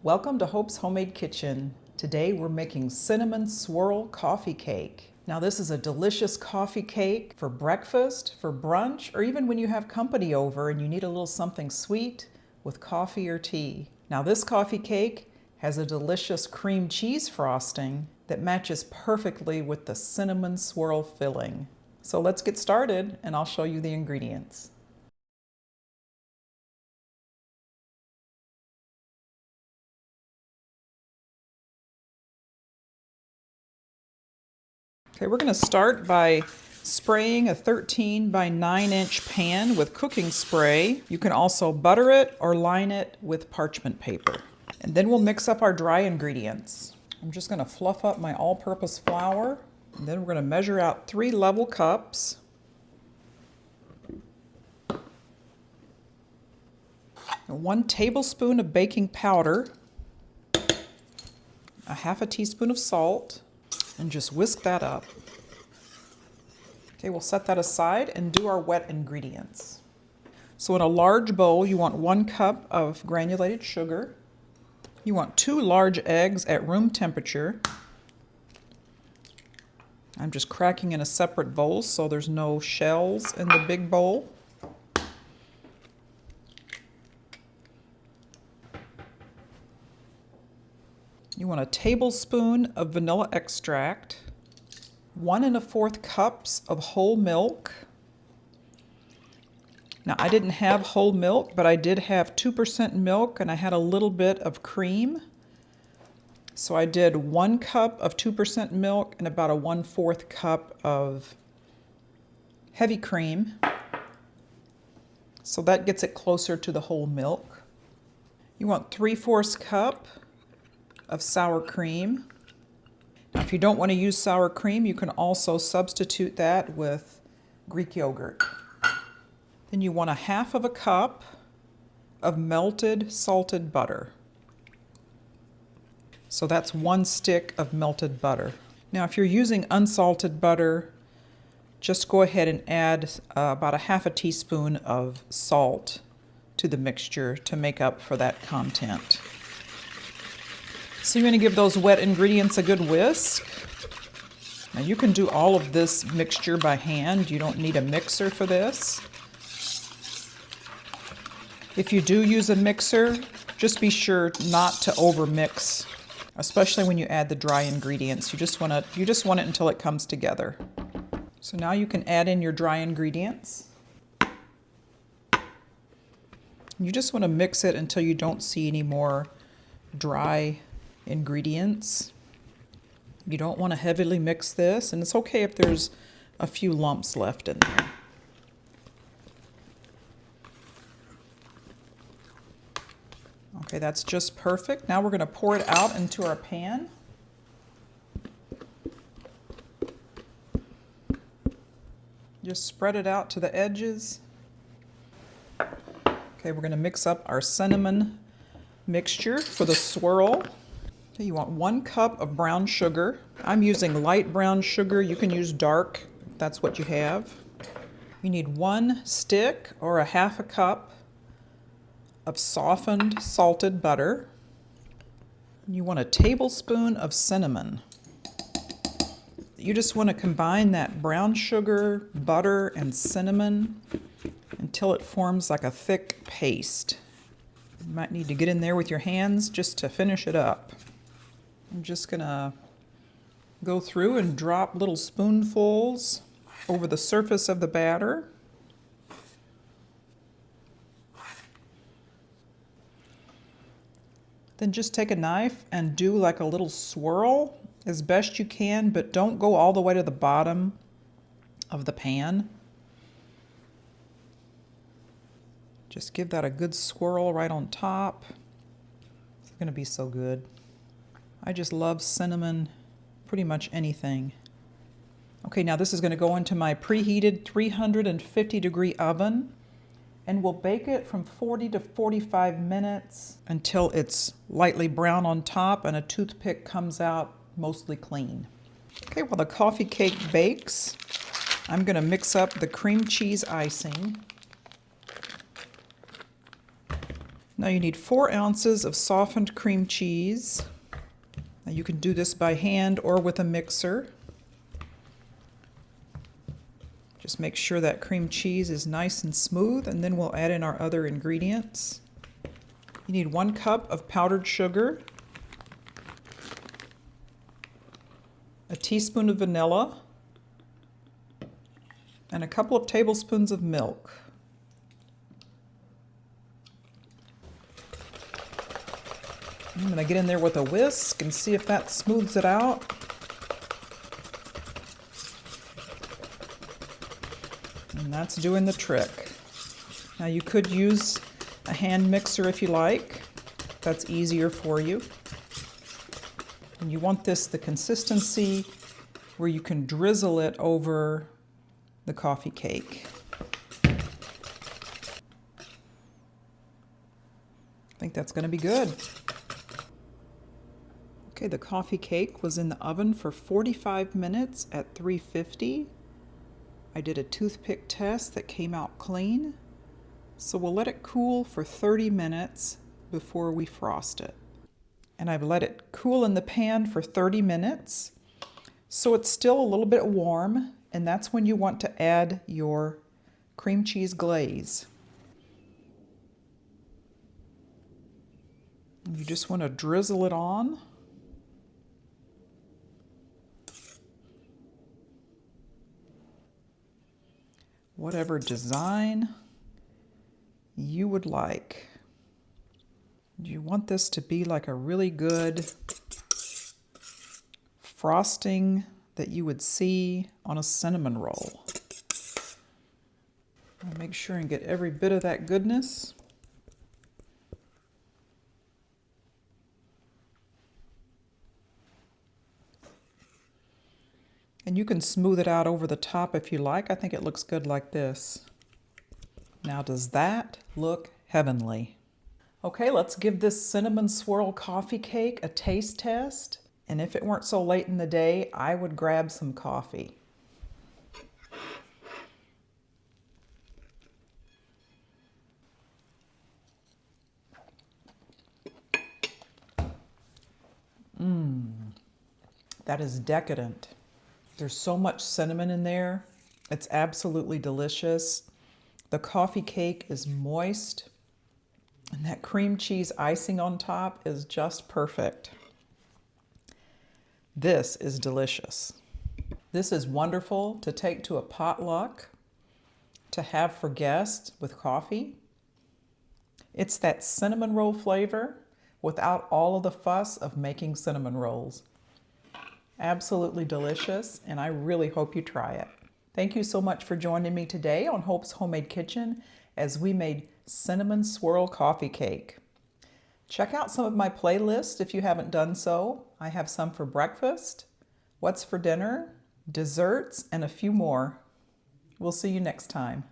Welcome to Hope's Homemade Kitchen. Today we're making Cinnamon Swirl coffee cake. Now this is a delicious coffee cake for breakfast, for brunch, or even when you have company over and you need a little something sweet with coffee or tea. Now this coffee cake has a delicious cream cheese frosting that matches perfectly with the cinnamon swirl filling. So let's get started and I'll show you the ingredients. Okay, we're going to start by spraying a 13 by 9-inch pan with cooking spray. You can also butter it or line it with parchment paper. And then we'll mix up our dry ingredients. I'm just going to fluff up my all-purpose flour. And then we're going to measure out 3 level cups. And 1 tablespoon of baking powder. A half a teaspoon of salt. And just whisk that up. Okay, we'll set that aside and do our wet ingredients. So in a large bowl, you want 1 cup of granulated sugar. You want 2 large eggs at room temperature. I'm just cracking in a separate bowl so there's no shells in the big bowl. You want a tablespoon of vanilla extract, 1 1/4 cups of whole milk. Now I didn't have whole milk, but I did have 2% milk and I had a little bit of cream. So I did 1 cup of 2% milk and about a 1/4 cup of heavy cream. So that gets it closer to the whole milk. You want 3/4 cup of sour cream. Now, if you don't want to use sour cream, you can also substitute that with Greek yogurt. Then you want a half of a cup of melted salted butter. So that's 1 stick of melted butter. Now, if you're using unsalted butter, just go ahead and add about a half a teaspoon of salt to the mixture to make up for that content. So you're going to give those wet ingredients a good whisk. Now you can do all of this mixture by hand. You don't need a mixer for this. If you do use a mixer, just be sure not to overmix, especially when you add the dry ingredients. You just want it until it comes together. So now you can add in your dry ingredients. You just want to mix it until you don't see any more dry ingredients. You don't want to heavily mix this, and it's okay if there's a few lumps left in there. Okay, that's just perfect. Now we're going to pour it out into our pan. Just spread it out to the edges. Okay, we're going to mix up our cinnamon mixture for the swirl. You want 1 cup of brown sugar. I'm using light brown sugar. You can use dark if that's what you have. You need 1 stick or a half a cup of softened salted butter. You want a tablespoon of cinnamon. You just want to combine that brown sugar, butter, and cinnamon until it forms like a thick paste. You might need to get in there with your hands just to finish it up. I'm just going to go through and drop little spoonfuls over the surface of the batter. Then just take a knife and do like a little swirl as best you can, but don't go all the way to the bottom of the pan. Just give that a good swirl right on top. It's going to be so good. I just love cinnamon, pretty much anything. Okay, now this is going to go into my preheated 350-degree oven, and we'll bake it from 40 to 45 minutes until it's lightly brown on top and a toothpick comes out mostly clean. Okay, while the coffee cake bakes, I'm going to mix up the cream cheese icing. Now you need 4 ounces of softened cream cheese. Now you can do this by hand or with a mixer. Just make sure that cream cheese is nice and smooth, and then we'll add in our other ingredients. You need 1 cup of powdered sugar, a teaspoon of vanilla, and a couple of tablespoons of milk. I'm going to get in there with a whisk and see if that smooths it out. And that's doing the trick. Now you could use a hand mixer if you like. That's easier for you. And you want this the consistency where you can drizzle it over the coffee cake. I think that's going to be good. Okay, the coffee cake was in the oven for 45 minutes at 350. I did a toothpick test that came out clean. So we'll let it cool for 30 minutes before we frost it. And I've let it cool in the pan for 30 minutes. So it's still a little bit warm, and that's when you want to add your cream cheese glaze. You just want to drizzle it on. Whatever design you would like. You want this to be like a really good frosting that you would see on a cinnamon roll. I'll make sure and get every bit of that goodness. And you can smooth it out over the top if you like. I think it looks good like this. Now, does that look heavenly? Okay, let's give this cinnamon swirl coffee cake a taste test. And if it weren't so late in the day, I would grab some coffee. That is decadent. There's so much cinnamon in there. It's absolutely delicious. The coffee cake is moist, and that cream cheese icing on top is just perfect. This is delicious. This is wonderful to take to a potluck, to have for guests with coffee. It's that cinnamon roll flavor without all of the fuss of making cinnamon rolls. Absolutely delicious, and I really hope you try it. Thank you so much for joining me today on Hope's Homemade Kitchen as we made cinnamon swirl coffee cake. Check out some of my playlists if you haven't done so. I have some for breakfast, what's for dinner, desserts, and a few more. We'll see you next time.